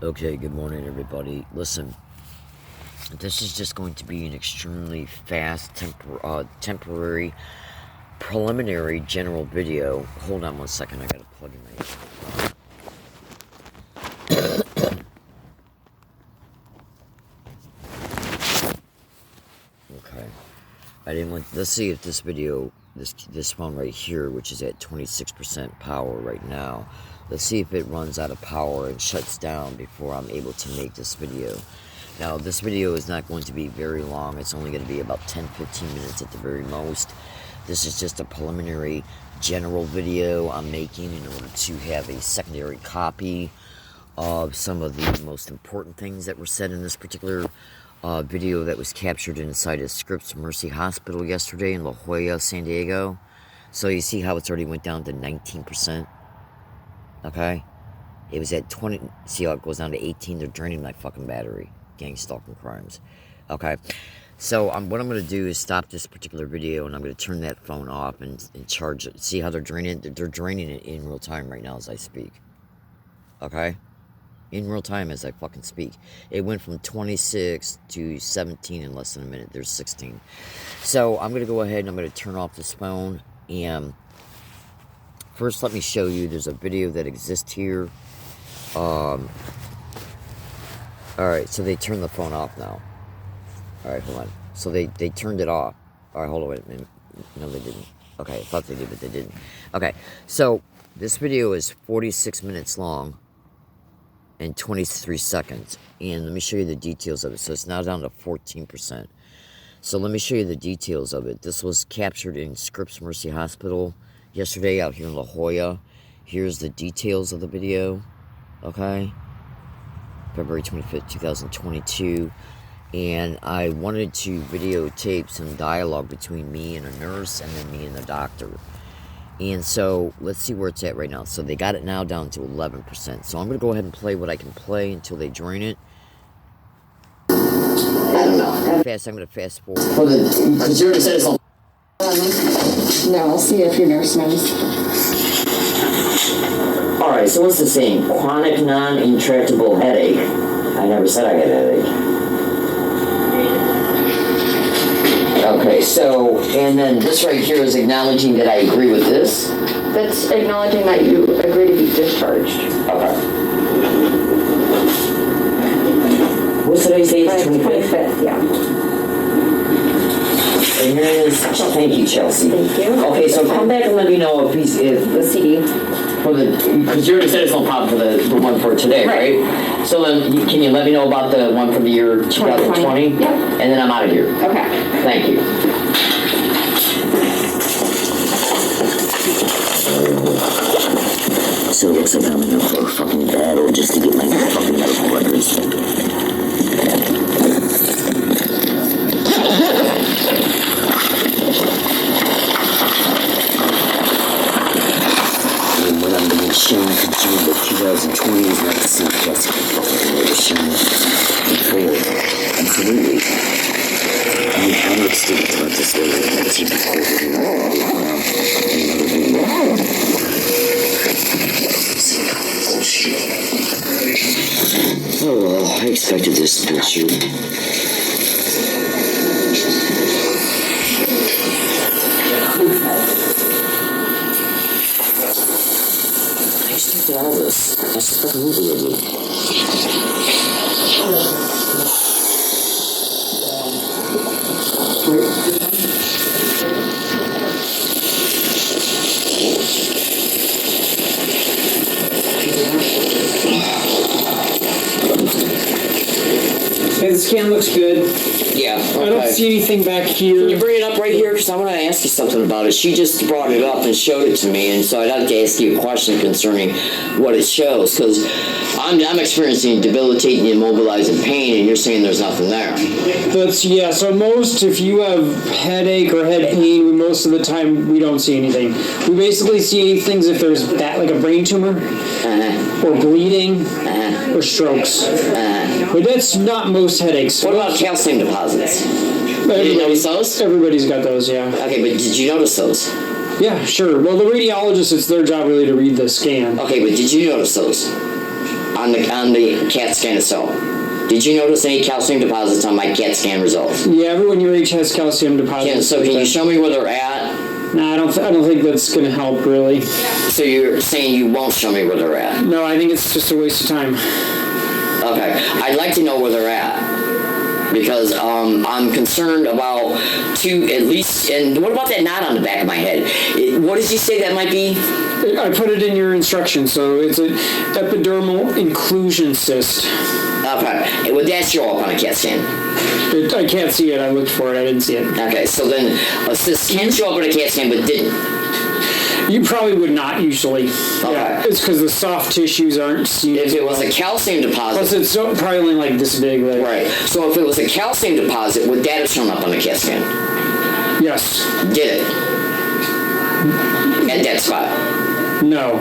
Okay, good morning, everybody. Listen, this is just going to be an extremely fast, temporary, preliminary general video. Hold on one second, I gotta plug in my... Okay. I didn't want... Let's see if this video, this one right here, which is at 26% power right now, let's see if it runs out of power and shuts down before I'm able to make this video. Now, this video is not going to be very long. It's only going to be about 10-15 minutes at the very most. This is just a preliminary general video I'm making in order to have a secondary copy of some of the most important things that were said in this particular video that was captured inside of Scripp's Mercy Hospital yesterday in La Jolla, San Diego. So you see how it's already went down to 19%. Okay? It was at 20. See how it goes down to 18? They're draining my fucking battery. Gang stalking crimes. Okay? So what I'm going to do is stop this particular video, and I'm going to turn that phone off and charge it. See how they're draining it? They're draining it in real time right now as I speak. Okay? In real time as I fucking speak. It went from 26 to 17 in less than a minute. There's 16. So I'm going to go ahead and I'm going to turn off this phone. And first, let me show you. There's a video that exists here. Alright, so they turned the phone off now. Alright, hold on. So they turned it off. Alright, hold on, wait a minute. No, they didn't. Okay, I thought they did, but they didn't. Okay, so this video is 46 minutes long and 23 seconds. And let me show you the details of it. So it's now down to 14%. So let me show you the details of it. This was captured in Scripp's Mercy Hospital yesterday out here in La Jolla. Here's the details of the video. Okay? February 25th, 2022. And I wanted to videotape some dialogue between me and a nurse and then me and the doctor. And so, let's see where it's at right now. So they got it now down to 11%. So I'm going to go ahead and play what I can play until they drain it. I don't know. I'm going to fast forward. Because you already said it's on. No, I'll see if your nurse knows. Alright, so what's the saying? Chronic non-intractable headache. I never said I had a headache. Okay, so, and then this right here is acknowledging that I agree with this. That's acknowledging that you agree to be discharged. Okay. What's today's date? 25th, yeah. And here it is. Thank you, Chelsea. Thank you. Okay, so come back and let me know if the CD. Because you already said it's no problem for the one for today, right? So then, can you let me know about the one for the year 2020? Yep. And then I'm out of here. Okay. Thank you. So it looks like I'm in a fucking battle just to get my fucking medical records. Shown to June of 2020 is not the same classic fucking thing that was shown before. Absolutely. I mean, I know it's stupid to let this later. Let's keep it over here. Another video. Oh well, I expected this bullshit. All this. That's just fucking movie with you. Hey, the scan looks good. Yeah. Okay. I don't see anything back here. Can you bring it up right here? Because I want to ask you something about it. She just brought it up and showed it to me, and so I'd like to ask you a question concerning what it shows. Because I'm experiencing debilitating, immobilizing pain, and you're saying there's nothing there. So most, if you have headache or head pain, most of the time we don't see anything. We basically see things if there's that, like a brain tumor, or bleeding, or strokes. But that's not most headaches. What about calcium deposits? Did you notice those? Everybody's got those, yeah. Okay, but did you notice those? Yeah, sure. Well, the radiologist, it's their job really to read the scan. Okay, but did you notice those? on the CAT scan itself? Did you notice any calcium deposits on my CAT scan results? Yeah, everyone your age has calcium deposits. So can you show me where they're at? No, I don't think that's going to help, really. So you're saying you won't show me where they're at? No, I think it's just a waste of time. Okay. I'd like to know where they're at. Because I'm concerned about at least, and what about that knot on the back of my head? What did you say that might be? I put it in your instructions, so it's an epidermal inclusion cyst. Okay. Would that show up on a CAT scan? I can't see it. I looked for it. I didn't see it. Okay, so then a cyst can show up on a CAT scan, but didn't. You probably would not usually. Okay. Yeah, it's because the soft tissues aren't seen. If it was a calcium deposit. Plus, it's probably only like this big. Like, right. So if it was a calcium deposit, would that have shown up on a CAT scan? Yes. Did it? At that spot? No.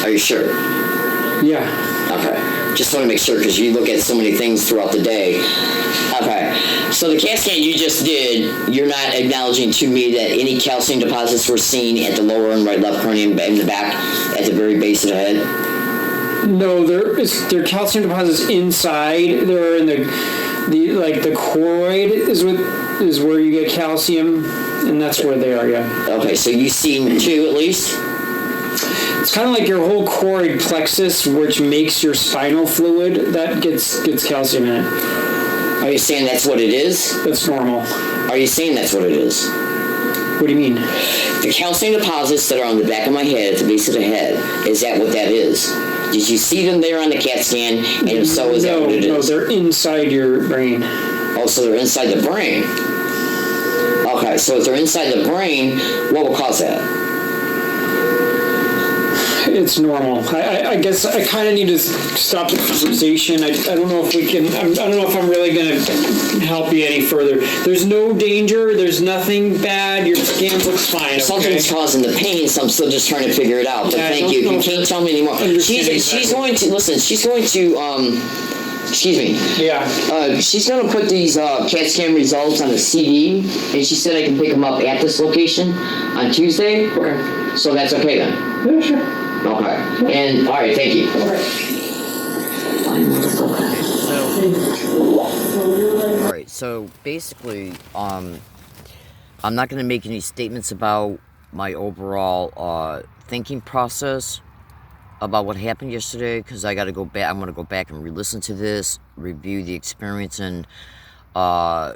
Are you sure? Yeah. Okay. Just want to make sure because you look at so many things throughout the day. Okay. So the CAT scan you just did, you're not acknowledging to me that any calcium deposits were seen at the lower and right left cranium in the back at the very base of the head? No, there are calcium deposits inside. They're in the choroid is where you get calcium, and that's where they are. Yeah. Okay, so you've seen two at least. It's kind of like your whole choroid plexus, which makes your spinal fluid, that gets calcium in it. Are you saying that's what it is? That's normal. Are you saying that's what it is? What do you mean? The calcium deposits that are on the back of my head, at the base of the head, is that what that is? Did you see them there on the CAT scan? And if so, is that what it is? No, they're inside your brain. Oh, so they're inside the brain. Okay, so if they're inside the brain, what will cause that? It's normal. I guess I kind of need to stop the conversation. I don't know if we can. I don't know if I'm really going to help you any further. There's no danger. There's nothing bad. Your scan looks fine. Okay? Something's causing the pain, so I'm still just trying to figure it out. But thank you. You can't tell me anymore. She's going to listen. She's going to. Excuse me. Yeah. She's going to put these CAT scan results on a CD, and she said I can pick them up at this location on Tuesday. Okay. So that's okay then. Yeah, sure. Okay. And all right, thank you. All right. So basically, I'm not going to make any statements about my overall thinking process about what happened yesterday because I got to go back. I'm going to go back and re-listen to this, review the experience, and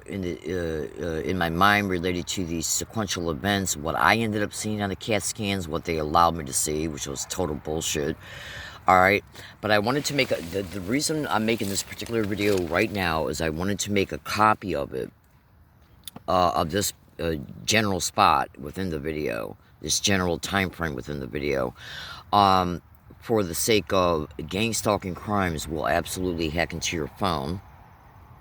in my mind related to these sequential events, what I ended up seeing on the CAT scans, what they allowed me to see, which was total bullshit. All right, but I wanted to make the reason I'm making this particular video right now is I wanted to make a copy of it, of this general spot within the video, this general time frame within the video, for the sake of gang stalking crimes will absolutely hack into your phone,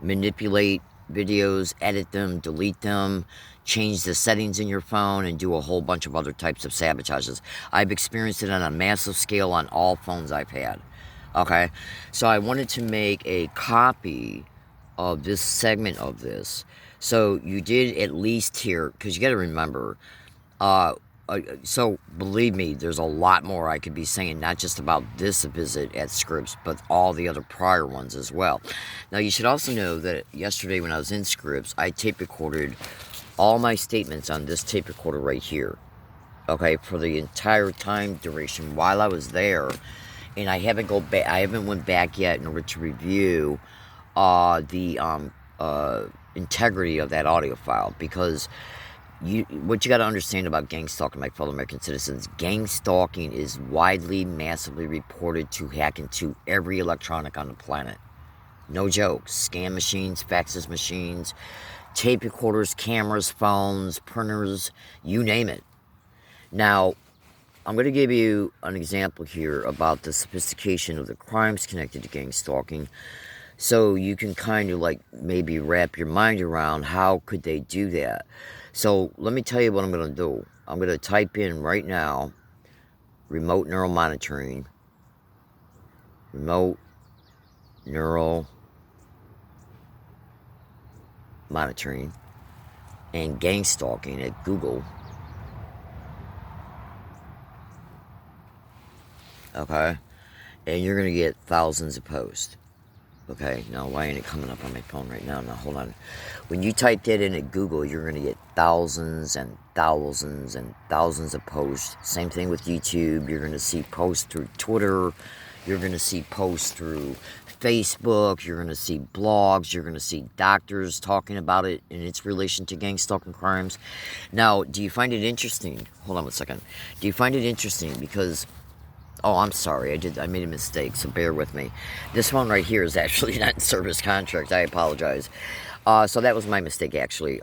manipulate videos, edit them, delete them, change the settings in your phone, and do a whole bunch of other types of sabotages. I've experienced it on a massive scale on all phones I've had. Okay? So I wanted to make a copy of this segment of this. So you did at least hear, because you got to remember, so believe me, there's a lot more I could be saying, not just about this visit at Scripp's, but all the other prior ones as well. Now, you should also know that yesterday when I was in Scripp's, I tape recorded all my statements on this tape recorder right here, okay, for the entire time duration while I was there, and I haven't went back yet in order to review the integrity of that audio file, because what you got to understand about gang stalking, my fellow American citizens, gang stalking is widely, massively reported to hack into every electronic on the planet. No joke. Scan machines, faxes machines, tape recorders, cameras, phones, printers, you name it. Now, I'm going to give you an example here about the sophistication of the crimes connected to gang stalking, so you can kind of like maybe wrap your mind around how could they do that. So let me tell you what I'm going to do. I'm going to type in right now, remote neural monitoring, remote neural monitoring, and gang stalking at Google. Okay. and you're gonna get thousands of posts. Okay, now why ain't it coming up on my phone right now? Now hold on. When you type that in at Google, you're gonna get thousands and thousands and thousands of posts. Same thing with YouTube. You're gonna see posts through Twitter. You're gonna see posts through Facebook. You're gonna see blogs. You're gonna see doctors talking about it in its relation to gang stalking crimes. Now, do you find it interesting? Hold on 1 second. Do you find it interesting because? Oh, I'm sorry. I made a mistake, so bear with me. This one right here is actually not in service contract. I apologize. So that was my mistake, actually.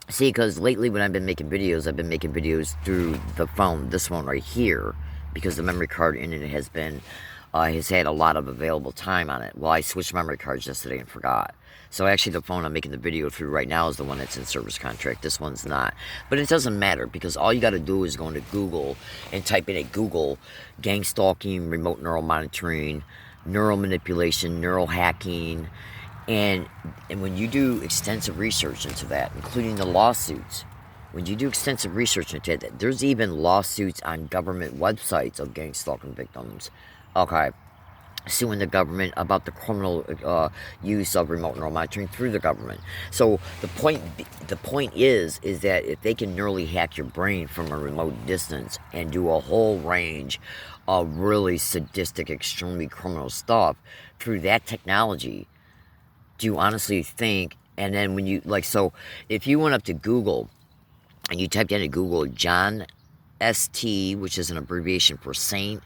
See, because lately when I've been making videos through the phone, this one right here, because the memory card in it has had a lot of available time on it. Well, I switched memory cards yesterday and forgot. So actually the phone I'm making the video through right now is the one that's in service contract. This one's not. But it doesn't matter, because all you got to do is go into Google and type in at Google, gang stalking, remote neural monitoring, neural manipulation, neural hacking. And when you do extensive research into that, including the lawsuits, when you do extensive research into that, there's even lawsuits on government websites of gang stalking victims. Okay. Suing the government about the criminal use of remote neural monitoring through the government. So the point is that if they can neurally hack your brain from a remote distance and do a whole range of really sadistic, extremely criminal stuff through that technology, do you honestly think? And then when you so if you went up to Google and you typed into Google John St, which is an abbreviation for Saint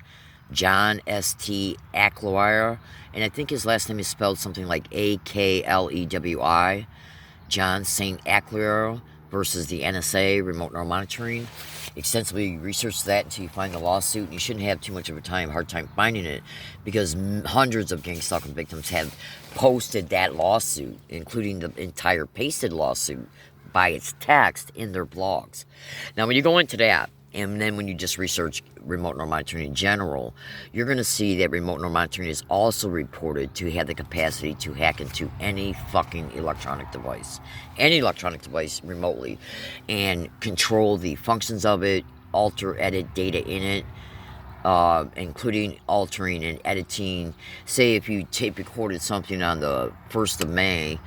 John St. Aklewi, and I think his last name is spelled something like Aklewi, John St. Aklewi versus the NSA, remote neural monitoring. Extensively research that until you find the lawsuit. And you shouldn't have too much of a hard time finding it, because hundreds of gang stalking victims have posted that lawsuit, including the entire pasted lawsuit by its text in their blogs. Now, when you go into that, and then when you just research remote neural monitoring in general, you're going to see that remote neural monitoring is also reported to have the capacity to hack into any fucking electronic device remotely, and control the functions of it, alter, edit data in it, including altering and editing. Say if you tape recorded something on the 1st of May,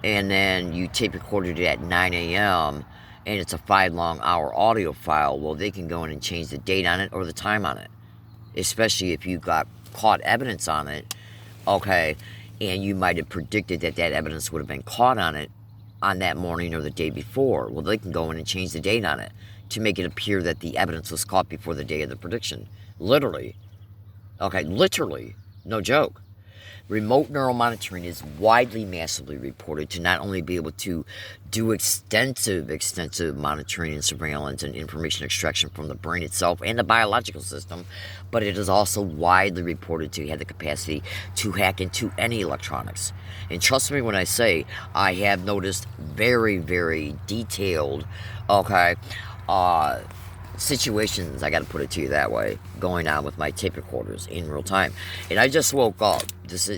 and then you tape recorded it at 9 a.m., and it's a 5-hour audio file, well, they can go in and change the date on it or the time on it. Especially if you got caught evidence on it, okay, and you might have predicted that evidence would have been caught on it on that morning or the day before. Well, they can go in and change the date on it to make it appear that the evidence was caught before the day of the prediction. Literally. Okay, literally. No joke. Remote neural monitoring is widely, massively reported to not only be able to do extensive monitoring and surveillance and information extraction from the brain itself and the biological system, but it is also widely reported to have the capacity to hack into any electronics. And trust me when I say, I have noticed very, very detailed, situations, I got to put it to you that way, going on with my tape recorders in real time. And I just woke up. This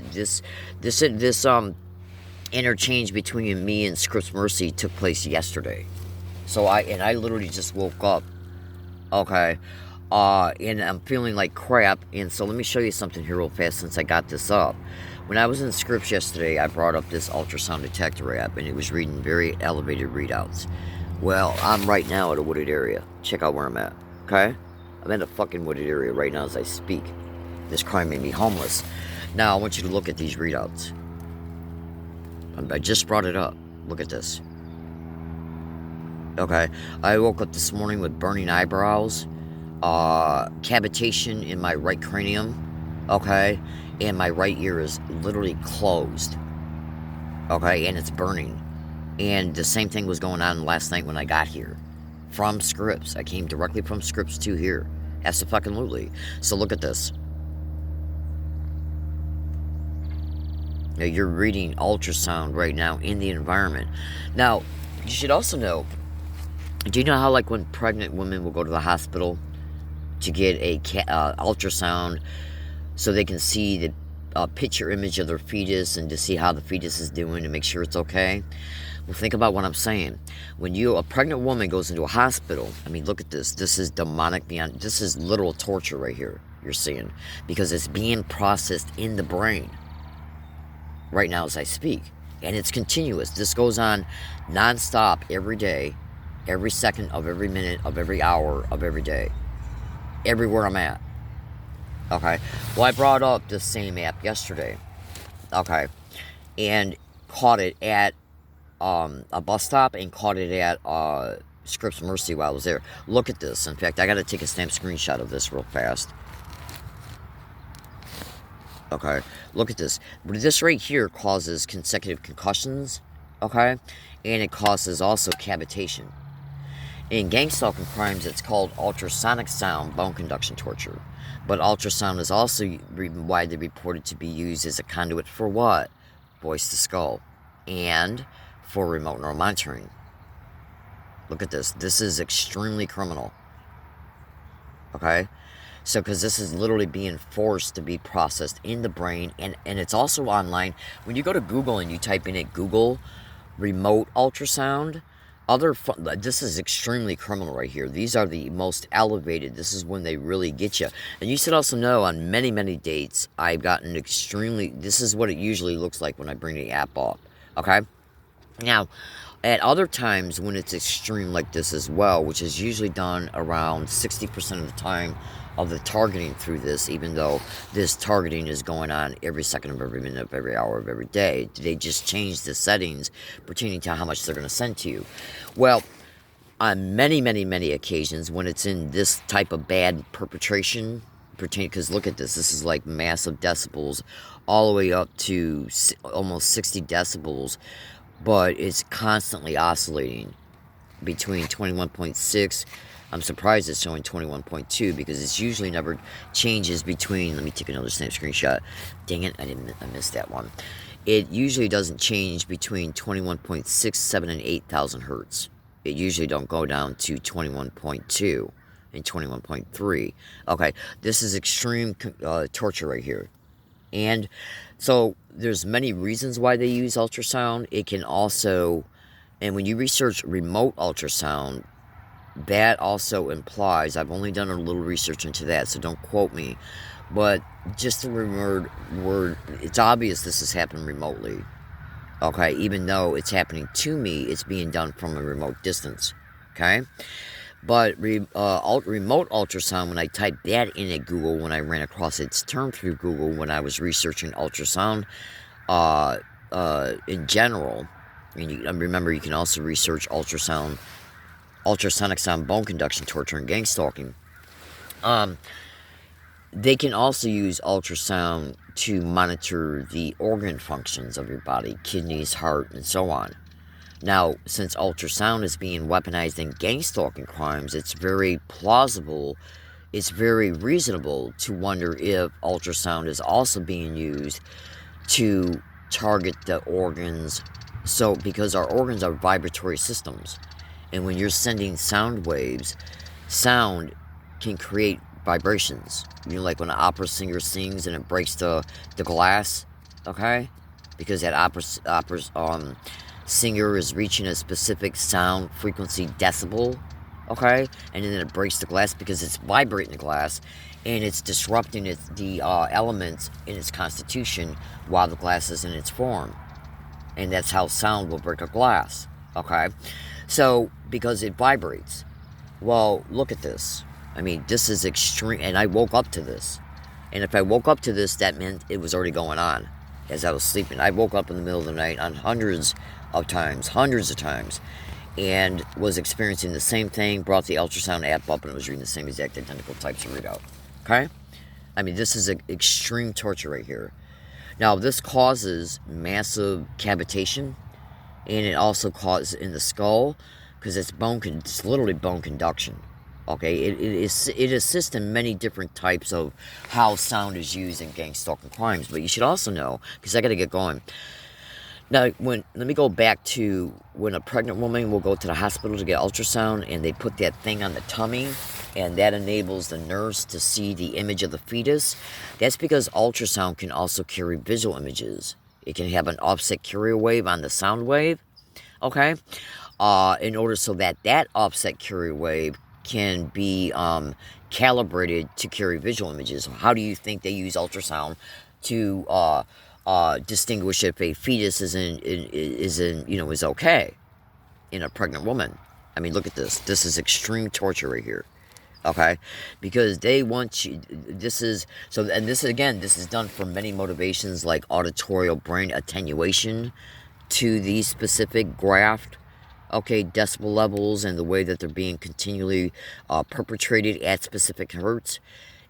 interchange between me and Scripp's Mercy took place yesterday. So I literally just woke up. Okay. And I'm feeling like crap. And so let me show you something here real fast since I got this up. When I was in Scripps yesterday, I brought up this ultrasound detector app, and it was reading very elevated readouts. Well, I'm right now at a wooded area. Check out where I'm at, okay? I'm in a fucking wooded area right now as I speak. This crime made me homeless. Now, I want you to look at these readouts. I just brought it up. Look at this. Okay, I woke up this morning with burning eyebrows, cavitation in my right cranium, okay? And my right ear is literally closed, okay? And it's burning. And the same thing was going on last night when I got here from Scripps. I came directly from Scripps to here. Absolutely. So look at this. Now you're reading ultrasound right now in the environment. Now, you should also know, do you know how like when pregnant women will go to the hospital to get a ultrasound so they can see the picture image of their fetus and to see how the fetus is doing to make sure it's okay? Well, think about what I'm saying. When a pregnant woman goes into a hospital, I mean, look at this. This is demonic beyond, this is literal torture right here. you're seeing, because it's being processed in the brain right now as I speak. And it's continuous. This goes on non-stop every day, every second of every minute of every hour of every day, everywhere I'm at. Okay. Well, I brought up this same app yesterday. Okay. And caught it at a bus stop and caught it at Scripp's Mercy while I was there. Look at this. In fact, I got to take a snap screenshot of this real fast. Okay, look at this. This right here causes consecutive concussions, okay? And it causes also cavitation. In gang stalking crimes, it's called ultrasonic sound bone conduction torture. But ultrasound is also widely reported to be used as a conduit for what? Voice to skull. And for remote neural monitoring. Look at this. This is extremely criminal. Okay? So, because this is literally being forced to be processed in the brain, and it's also online. When you go to Google and you type in it, Google remote ultrasound, this is extremely criminal right here. These are the most elevated. This is when they really get you. And you should also know on many, many dates, I've gotten extremely, this is what it usually looks like when I bring the app up. Okay? Now, at other times when it's extreme like this as well, which is usually done around 60% of the time of the targeting through this, even though this targeting is going on every second of every minute of every hour of every day. They just change the settings pertaining to how much they're going to send to you. Well, on many, many, many occasions when it's in this type of bad perpetration, because look at this, this is like massive decibels all the way up to almost 60 decibels, but it's constantly oscillating between 21.6. I'm surprised it's showing 21.2 because it's usually never changes between. Let me take another snap screenshot. Dang it, I missed that one. It usually doesn't change between 21.6, 7, and 8,000 hertz. It usually don't go down to 21.2 and 21.3. Okay, this is extreme torture right here. And so there's many reasons why they use ultrasound. It can also, and when you research remote ultrasound, that also implies, I've only done a little research into that, so don't quote me, but just the word, it's obvious this is happening remotely. Okay, even though it's happening to me, it's being done from a remote distance. Okay? But remote ultrasound, when I typed that in at Google, when I ran across its term through Google, when I was researching ultrasound in general, and remember, you can also research ultrasonic sound bone conduction torture and gang stalking. They can also use ultrasound to monitor the organ functions of your body, kidneys, heart, and so on. Now, since ultrasound is being weaponized in gang stalking crimes, it's very plausible, it's very reasonable to wonder if ultrasound is also being used to target the organs. So, because our organs are vibratory systems, and when you're sending sound waves, sound can create vibrations. You know, like when an opera singer sings and it breaks the glass, okay? Because that opera's singer is reaching a specific sound frequency decibel, okay? And then it breaks the glass because it's vibrating the glass, and it's disrupting the elements in its constitution while the glass is in its form. And that's how sound will break a glass, okay? So, because it vibrates. Well, look at this. I mean, this is extreme, and I woke up to this. And if I woke up to this, that meant it was already going on as I was sleeping. I woke up in the middle of the night on hundreds of times, and was experiencing the same thing, brought the ultrasound app up, and it was reading the same exact identical types of readout. Okay? I mean, this is extreme torture right here. Now, this causes massive cavitation, and it also causes in the skull, because it's literally bone conduction. Okay, it assists in many different types of how sound is used in gang stalking crimes. But you should also know, because I got to get going. Now, let me go back to when a pregnant woman will go to the hospital to get ultrasound, and they put that thing on the tummy, and that enables the nurse to see the image of the fetus. That's because ultrasound can also carry visual images. It can have an offset carrier wave on the sound wave, okay? In order so that offset carrier wave can be calibrated to carry visual images. How do you think they use ultrasound to distinguish if a fetus is okay in a pregnant woman? I mean, look at this. This is extreme torture right here. Okay, because they want you. This is so, and this again, this is done for many motivations like auditorial brain attenuation to these specific graft. Okay, decibel levels and the way that they're being continually perpetrated at specific hertz.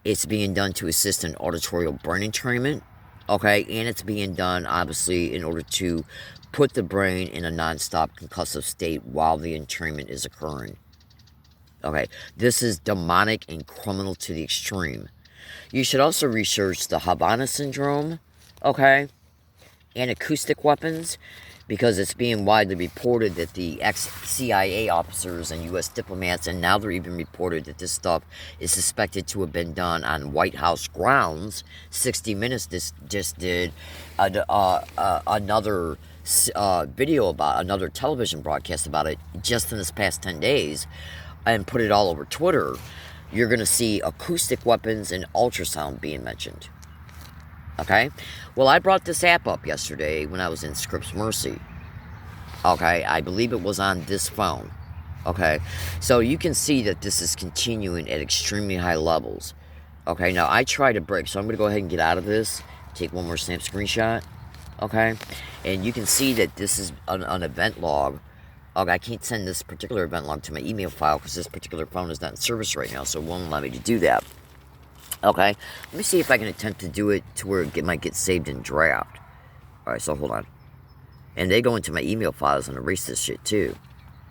It's being done to assist in auditorial brain entrainment. Okay, and it's being done obviously in order to put the brain in a non-stop concussive state while the entrainment is occurring. Okay, this is demonic and criminal to the extreme. You should also research the Havana syndrome, okay, and acoustic weapons, because it's being widely reported that the ex-CIA officers and U.S. diplomats, and now they're even reported that this stuff is suspected to have been done on White House grounds. 60 Minutes just did another video about, another television broadcast about it just in this past 10 days, and put it all over Twitter. You're going to see acoustic weapons and ultrasound being mentioned. Okay? Well, I brought this app up yesterday when I was in Scripp's Mercy. Okay? I believe it was on this phone. Okay? So you can see that this is continuing at extremely high levels. Okay? Now, I tried to break, so I'm going to go ahead and get out of this. Take one more snap screenshot. Okay? And you can see that this is an event log. Okay, I can't send this particular event log to my email file because this particular phone is not in service right now, so it won't allow me to do that. Okay, let me see if I can attempt to do it to where it might get saved in draft. Alright, so hold on. And they go into my email files and erase this shit too.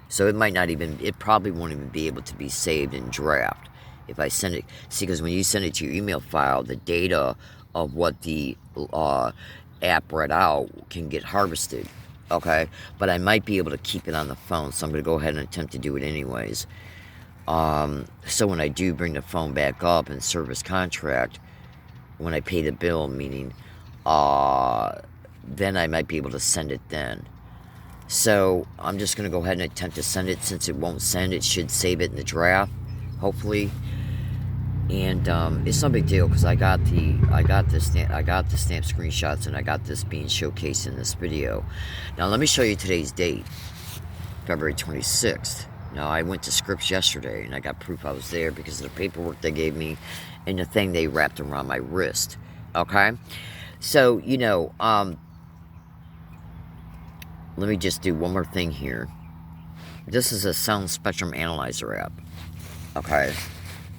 So it might not even, it probably won't even be able to be saved in draft if I send it. See, because when you send it to your email file, the data of what the app read out can get harvested. Okay, but I might be able to keep it on the phone, so I'm going to go ahead and attempt to do it anyways. So when I do bring the phone back up and service contract, when I pay the bill, meaning, then I might be able to send it then. So I'm just going to go ahead and attempt to send it. Since it won't send, it should save it in the draft, hopefully. And it's no big deal because I got the stamp screenshots, and I got this being showcased in this video. Now let me show you today's date, February 26th. Now I went to Scripp's yesterday, and I got proof I was there because of the paperwork they gave me and the thing they wrapped around my wrist. Okay, so let me just do one more thing here. This is a sound spectrum analyzer app. Okay.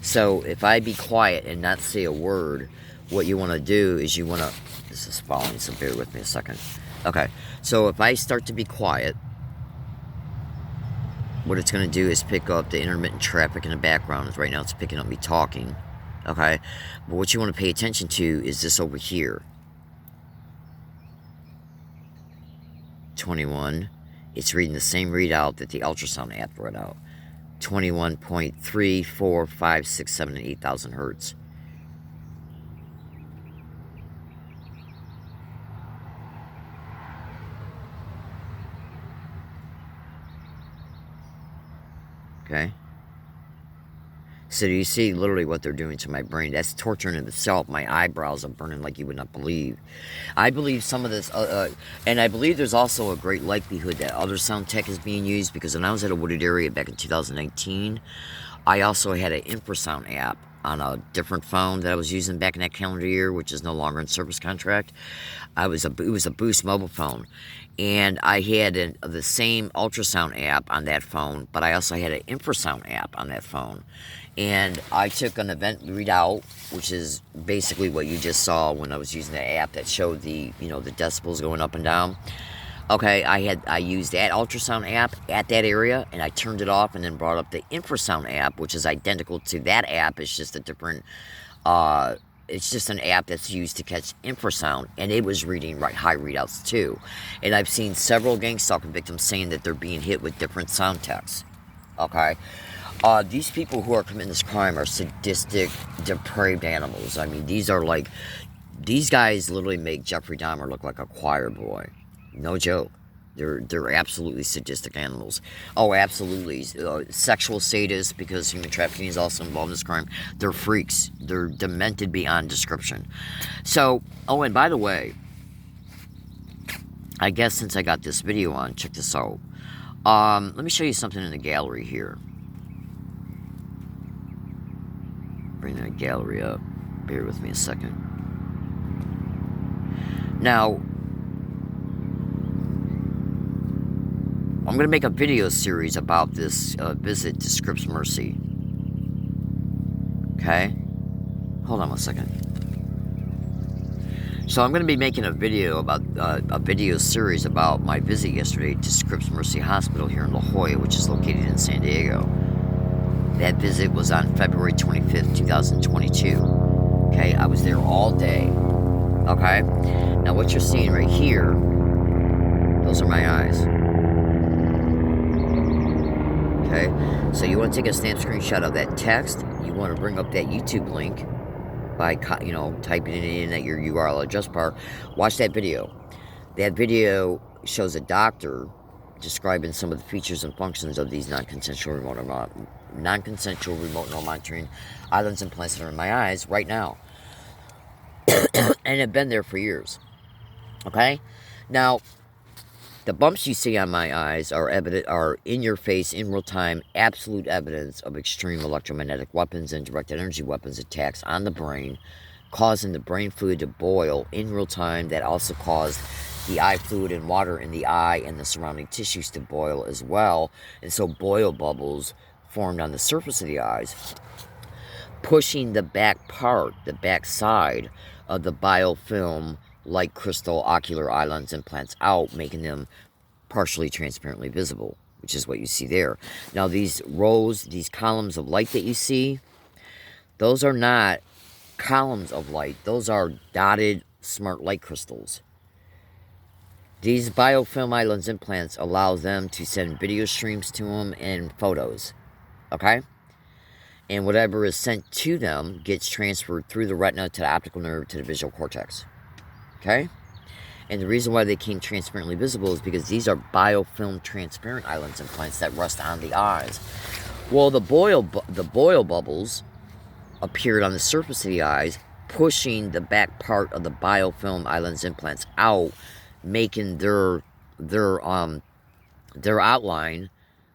So if I be quiet and not say a word, what you want to do is this is falling, so bear with me a second. Okay, so if I start to be quiet, what it's going to do is pick up the intermittent traffic in the background. Right now it's picking up me talking. Okay, but what you want to pay attention to is this over here. 21. It's reading the same readout that the ultrasound app read out. 21.3, 4, 5, 6, 7, and 8,000 hertz. Okay. So do you see literally what they're doing to my brain? That's torture in itself. My eyebrows are burning like you would not believe. I believe some of this, and I believe there's also a great likelihood that other sound tech is being used, because when I was at a wooded area back in 2019, I also had an infrasound app on a different phone that I was using back in that calendar year, which is no longer in service contract. It was a Boost mobile phone, and I had the same ultrasound app on that phone, but I also had an infrasound app on that phone. And I took an event readout, which is basically what you just saw when I was using the app that showed the decibels going up and down. Okay, I used that ultrasound app at that area, and I turned it off and then brought up the infrasound app, which is identical to that app. It's just a different, it's just an app that's used to catch infrasound, and it was reading high readouts too. And I've seen several gang stalking victims saying that they're being hit with different sound techs. Okay. These people who are committing this crime are sadistic, depraved animals. I mean, these guys literally make Jeffrey Dahmer look like a choir boy. No joke. They're absolutely sadistic animals. Oh, absolutely. Sexual sadists, because human trafficking is also involved in this crime. They're freaks. They're demented beyond description. So, oh, and by the way, I guess since I got this video on, check this out. Let me show you something in the gallery here. Bring that gallery up. Bear with me a second. Now, I'm going to make a video series about this visit to Scripp's Mercy. Okay? Hold on one second. So I'm going to be making a video about a video series about my visit yesterday to Scripp's Mercy Hospital here in La Jolla, which is located in San Diego. That visit was on February 25th, 2022. Okay? I was there all day. Okay? Now what you're seeing right here, those are my eyes. Okay, so you want to take a snap screenshot of that text. You want to bring up that YouTube link by, typing it in at your URL address bar. Watch that video. That video shows a doctor describing some of the features and functions of these non-consensual remote neural monitoring islands and plants that are in my eyes right now, and have been there for years. Okay, now. The bumps you see on my eyes are in your face, in real time, absolute evidence of extreme electromagnetic weapons and directed energy weapons attacks on the brain, causing the brain fluid to boil in real time. That also caused the eye fluid and water in the eye and the surrounding tissues to boil as well. And so boil bubbles formed on the surface of the eyes, pushing the back side of the biofilm light crystal ocular islands and plants out, making them partially transparently visible, which is what you see there. Now these columns of light that you see, those are not columns of light. Those are dotted smart light crystals. These biofilm islands implants allow them to send video streams to them and photos. Okay? And whatever is sent to them gets transferred through the retina to the optical nerve to the visual cortex. Okay? And the reason why they came transparently visible is because these are biofilm transparent islands and plants that rest on the eyes. Well, the boil bubbles appeared on the surface of the eyes, pushing the back part of the biofilm islands implants out, making their outline,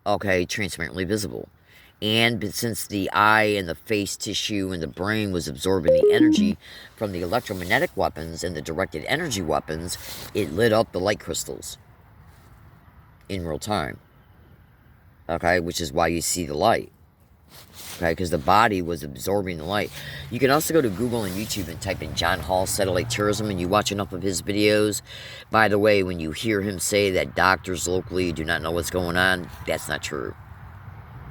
okay, transparently visible. And since the eye and the face tissue and the brain was absorbing the energy from the electromagnetic weapons and the directed energy weapons, it lit up the light crystals in real time. Okay, which is why you see the light. Okay, because the body was absorbing the light. You can also go to Google and YouTube and type in John Hall satellite tourism, and you watch enough of his videos. By the way, when you hear him say that doctors locally do not know what's going on, that's not true.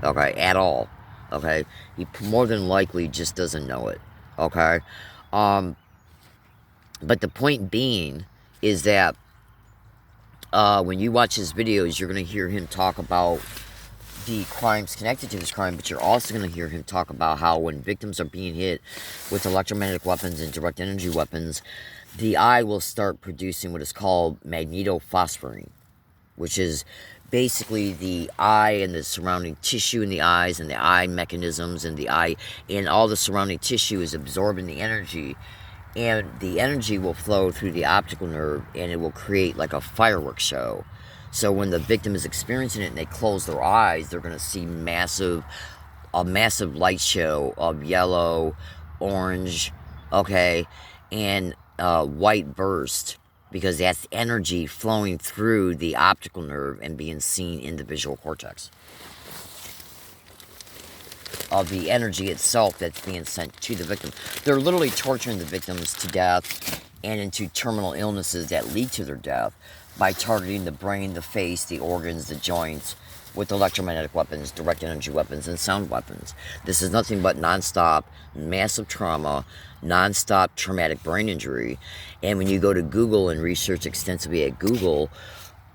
Okay, at all. Okay, he more than likely just doesn't know it. Okay, but the point being is that when you watch his videos, you're going to hear him talk about the crimes connected to this crime, but you're also going to hear him talk about how when victims are being hit with electromagnetic weapons and direct energy weapons, the eye will start producing what is called magnetophosphorin, which is basically the eye and the surrounding tissue in the eyes and the eye mechanisms and the eye and all the surrounding tissue is absorbing the energy, and the energy will flow through the optical nerve and it will create like a fireworks show. So when the victim is experiencing it and they close their eyes, they're going to see a massive light show of yellow, orange, okay, and white burst, because that's energy flowing through the optical nerve and being seen in the visual cortex of the energy itself that's being sent to the victim. They're literally torturing the victims to death and into terminal illnesses that lead to their death by targeting the brain, the face, the organs, the joints with electromagnetic weapons, direct energy weapons, and sound weapons. This is nothing but nonstop, massive trauma, nonstop traumatic brain injury. And when you go to Google and research extensively at Google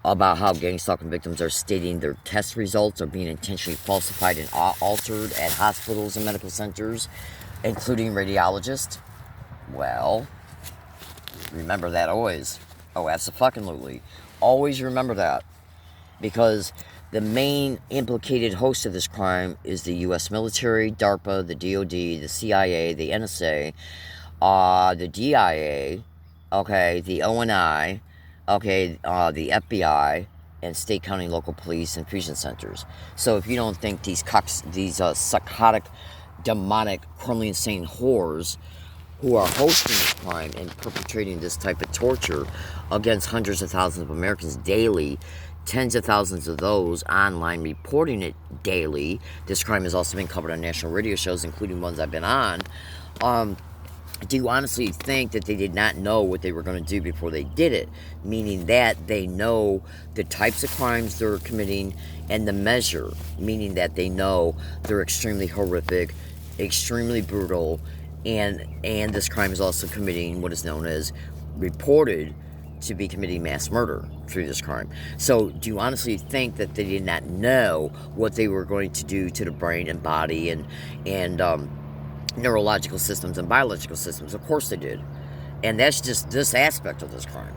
about how gang stalking victims are stating their test results are being intentionally falsified and altered at hospitals and medical centers, including radiologists, well, remember that always. Oh, absolutely. Always remember that. Because the main implicated host of this crime is the U.S. military, DARPA, the DOD, the CIA, the NSA, the DIA, okay, the ONI, okay, the FBI, and state, county, local police and fusion centers. So if you don't think these psychotic, demonic, criminally insane whores who are hosting this crime and perpetrating this type of torture against hundreds of thousands of Americans daily, tens of thousands of those online reporting it daily. This crime has also been covered on national radio shows, including ones I've been on. Do you honestly think that they did not know what they were going to do before they did it? Meaning that they know the types of crimes they're committing and the measure, meaning that they know they're extremely horrific, extremely brutal, and this crime is also committing what is known as reported to be committing mass murder through this crime. So do you honestly think that they did not know what they were going to do to the brain and body and neurological systems and biological systems? Of course they did. And that's just this aspect of this crime.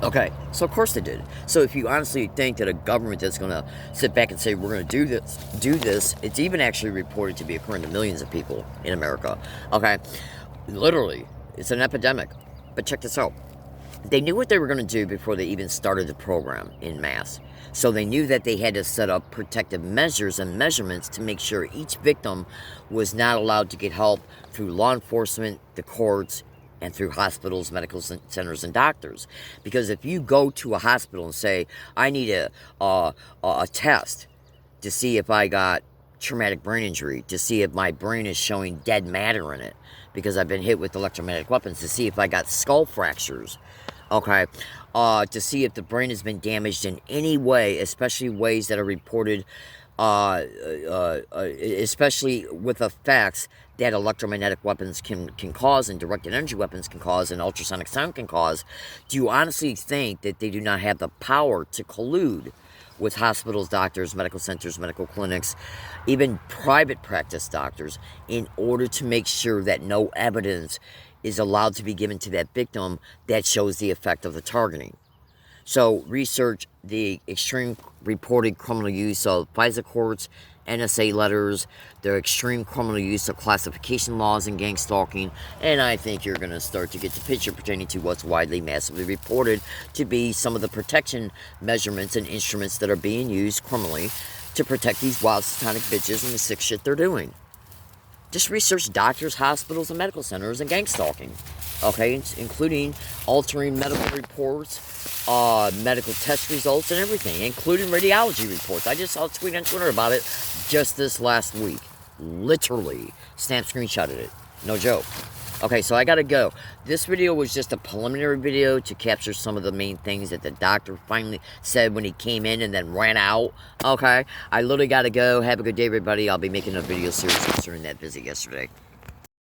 Okay, so of course they did. So if you honestly think that a government that's going to sit back and say, we're going to do this, it's even actually reported to be occurring to millions of people in America. Okay, literally, it's an epidemic. But check this out. They knew what they were going to do before they even started the program en masse. So they knew that they had to set up protective measures and measurements to make sure each victim was not allowed to get help through law enforcement, the courts, and through hospitals, medical centers, and doctors. Because if you go to a hospital and say, I need a test to see if I got traumatic brain injury, to see if my brain is showing dead matter in it, because I've been hit with electromagnetic weapons, to see if I got skull fractures, okay, to see if the brain has been damaged in any way, especially ways that are reported, especially with effects that electromagnetic weapons can cause, and directed energy weapons can cause, and ultrasonic sound can cause. Do you honestly think that they do not have the power to collude with hospitals, doctors, medical centers, medical clinics, even private practice doctors, in order to make sure that no evidence is allowed to be given to that victim that shows the effect of the targeting? So research the extreme reported criminal use of FISA courts, NSA letters, their extreme criminal use of classification laws and gang stalking, and I think you're going to start to get the picture pertaining to what's widely, massively reported to be some of the protection measurements and instruments that are being used criminally to protect these wild satanic bitches and the sick shit they're doing. Just research doctors, hospitals, and medical centers and gang stalking, okay, including altering medical reports, medical test results, and everything, including radiology reports. I just saw a tweet on Twitter about it just this last week. Literally. Snap screenshotted it. No joke. Okay, so I gotta go. This video was just a preliminary video to capture some of the main things that the doctor finally said when he came in and then ran out. Okay, I literally gotta go. Have a good day, everybody. I'll be making a video series concerning that visit yesterday.